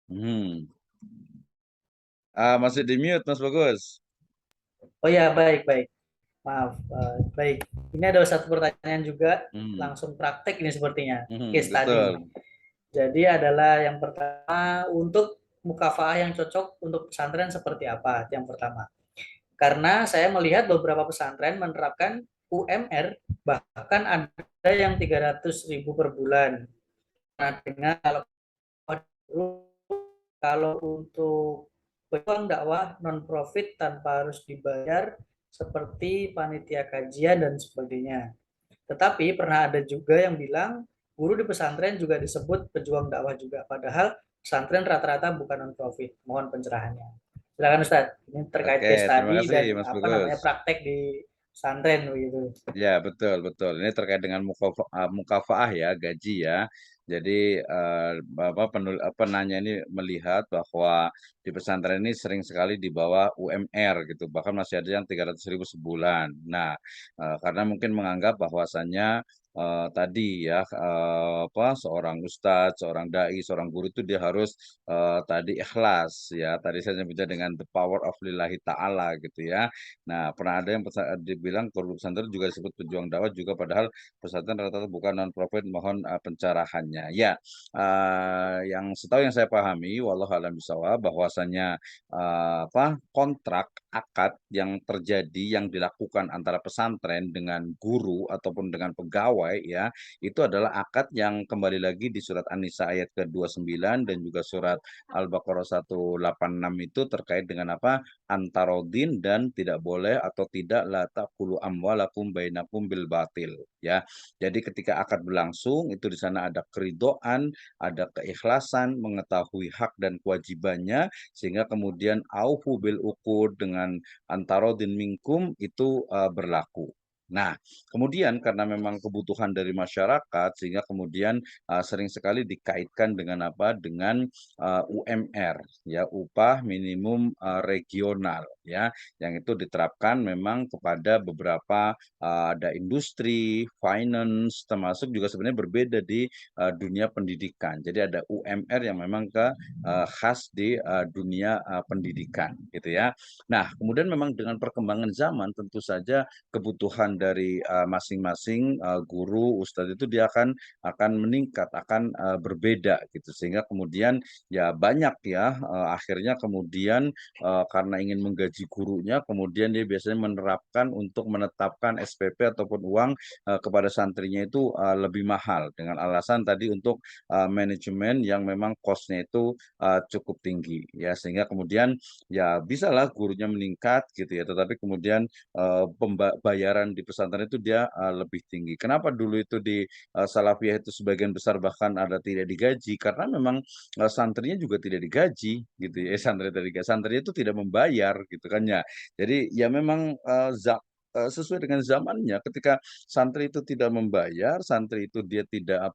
Hmm. Masih di mute, Mas Bagus. Oh ya, baik, baik. Maaf. Baik. Ini ada satu pertanyaan juga, Hmm. langsung praktek ini sepertinya, Hmm, case study. betul. Jadi adalah yang pertama, untuk mukafaah yang cocok untuk pesantren seperti apa? Yang pertama. Karena saya melihat beberapa pesantren menerapkan UMR, bahkan ada yang 300.000 per bulan. Nah, dengan kalau untuk peluang dakwah non profit tanpa harus dibayar seperti panitia kajian dan sebagainya. Tetapi pernah ada juga yang bilang guru di pesantren juga disebut pejuang dakwah juga, padahal pesantren rata-rata bukan non profit. Mohon pencerahannya. Silakan Ustadz. Ini terkait Oke, case terima study kasih dan Mas apa Bagus. namanya praktek di pesantren begitu. Ya, betul, betul. Ini terkait dengan mukafaah ya, gaji ya. Jadi penanya ini melihat bahwa di pesantren ini sering sekali di bawah UMR gitu, bahkan masih ada yang 300.000 sebulan. Nah, karena mungkin menganggap bahwasannya tadi ya seorang ustadz, seorang dai, seorang guru itu dia harus tadi ikhlas ya. Tadi saya nyebutnya dengan the power of lillahi ta'ala gitu ya. Nah, pernah ada yang dibilang guru pesantren juga disebut pejuang dakwah juga padahal pesantren rata-rata bukan non profit, mohon pencerahannya. Ya, yang setahu yang saya pahami wallahu alam bisawab bahwasanya kontrak akad yang terjadi yang dilakukan antara pesantren dengan guru ataupun dengan pegawai ya, itu adalah akad yang kembali lagi di surat An-Nisa ayat ke-29 dan juga surat Al-Baqarah 186 itu terkait dengan apa? Antarodin dan tidak boleh atau tidak la taqulu amwalakum bainakum bil batil ya. Jadi ketika akad berlangsung itu di sana ada keridoan, ada keikhlasan, mengetahui hak dan kewajibannya sehingga kemudian aufu bil uqud dengan antarodin minkum itu berlaku. Nah, kemudian karena memang kebutuhan dari masyarakat sehingga kemudian sering sekali dikaitkan dengan apa? Dengan UMR ya, upah minimum regional ya, yang itu diterapkan memang kepada beberapa ada industri, finance, termasuk juga sebenarnya berbeda di dunia pendidikan. Jadi ada UMR yang memang khas di dunia pendidikan gitu ya. Nah, kemudian memang dengan perkembangan zaman tentu saja kebutuhan dari masing-masing guru, ustadz itu dia akan meningkat, akan berbeda gitu sehingga kemudian ya banyak ya akhirnya kemudian karena ingin menggaji gurunya kemudian dia biasanya menerapkan untuk menetapkan SPP ataupun uang kepada santrinya itu lebih mahal dengan alasan tadi untuk manajemen yang memang cost-nya itu cukup tinggi ya sehingga kemudian ya bisalah gurunya meningkat gitu ya tetapi kemudian pembayaran di pesantren itu dia lebih tinggi. Kenapa dulu itu di Salafiyah itu sebagian besar bahkan ada tidak digaji karena memang santrinya juga tidak digaji gitu ya. Santrinya itu tidak membayar gitu kan ya. Jadi ya memang sesuai dengan zamannya ketika santri itu tidak membayar, santri itu dia tidak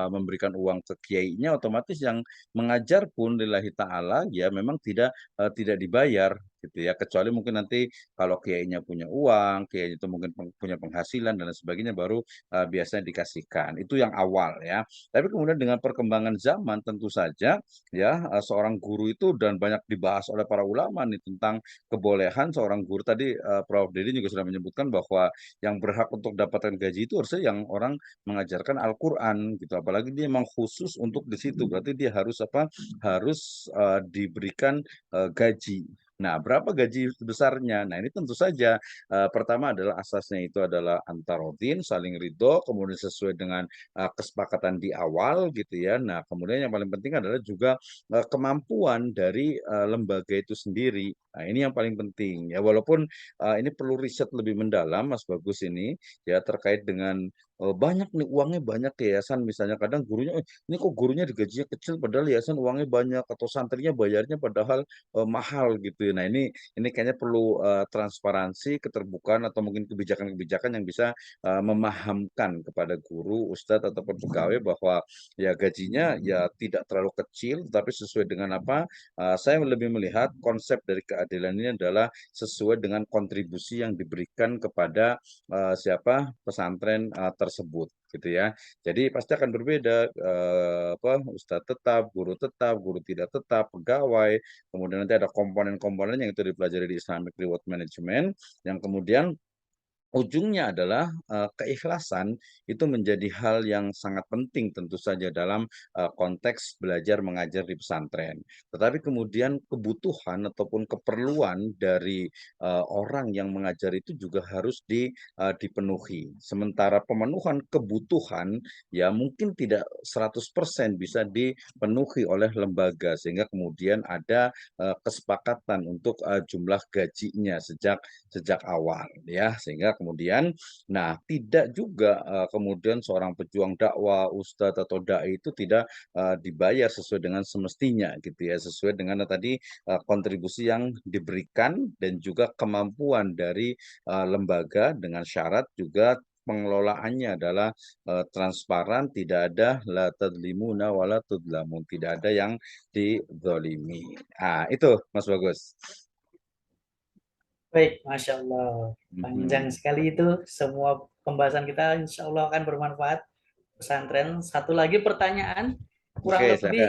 memberikan uang ke kiainya, otomatis yang mengajar pun lillahi taala ya memang tidak dibayar gitu ya, kecuali mungkin nanti kalau kiainya punya uang, kiainya itu mungkin punya penghasilan dan lain sebagainya baru biasanya dikasihkan. Itu yang awal ya. Tapi kemudian dengan perkembangan zaman tentu saja ya seorang guru itu dan banyak dibahas oleh para ulama nih tentang kebolehan seorang guru tadi Prof. Dedi juga sudah menyebutkan bahwa yang berhak untuk dapatkan gaji itu harusnya yang orang mengajarkan Al-Qur'an gitu. Apalagi dia memang khusus untuk di situ. Berarti dia harus apa? Harus diberikan gaji. Nah, berapa gaji besarnya? Nah, ini tentu saja pertama adalah asasnya itu adalah antarodin, saling ridho, kemudian sesuai dengan kesepakatan di awal gitu ya. Nah, kemudian yang paling penting adalah juga kemampuan dari lembaga itu sendiri. Nah, ini yang paling penting ya. Walaupun ini perlu riset lebih mendalam, Mas Bagus ini ya terkait dengan banyak nih uangnya banyak ke yayasan misalnya kadang gurunya ini kok gurunya digajinya kecil padahal yayasan uangnya banyak atau santrinya bayarnya padahal mahal gitu ya. Nah, ini kayaknya perlu transparansi, keterbukaan atau mungkin kebijakan-kebijakan yang bisa memahamkan kepada guru, ustadz ataupun pegawai bahwa ya gajinya ya tidak terlalu kecil, tapi sesuai dengan apa? Saya lebih melihat konsep dari keadilan ini adalah sesuai dengan kontribusi yang diberikan kepada siapa pesantren tersebut gitu ya. Jadi pasti akan berbeda ustadz tetap, guru tidak tetap, pegawai, kemudian nanti ada komponen-komponen yang itu dipelajari di Islamic Reward Management yang kemudian ujungnya adalah keikhlasan itu menjadi hal yang sangat penting tentu saja dalam konteks belajar mengajar di pesantren. Tetapi kemudian kebutuhan ataupun keperluan dari orang yang mengajar itu juga harus dipenuhi. Sementara pemenuhan kebutuhan ya mungkin tidak 100% bisa dipenuhi oleh lembaga sehingga kemudian ada kesepakatan untuk jumlah gajinya sejak awal ya sehingga kemudian tidak juga kemudian seorang pejuang dakwah ustadz atau dai itu tidak dibayar sesuai dengan semestinya gitu ya sesuai dengan tadi kontribusi yang diberikan dan juga kemampuan dari lembaga dengan syarat juga pengelolaannya adalah transparan, tidak ada la tadlimuna wa la tudlamun, tidak ada yang dizolimi. Itu Mas Bagus. Baik, Masya Allah. Panjang sekali itu. Semua pembahasan kita insya Allah akan bermanfaat pesantren. Satu lagi pertanyaan, kurang Oke, lebih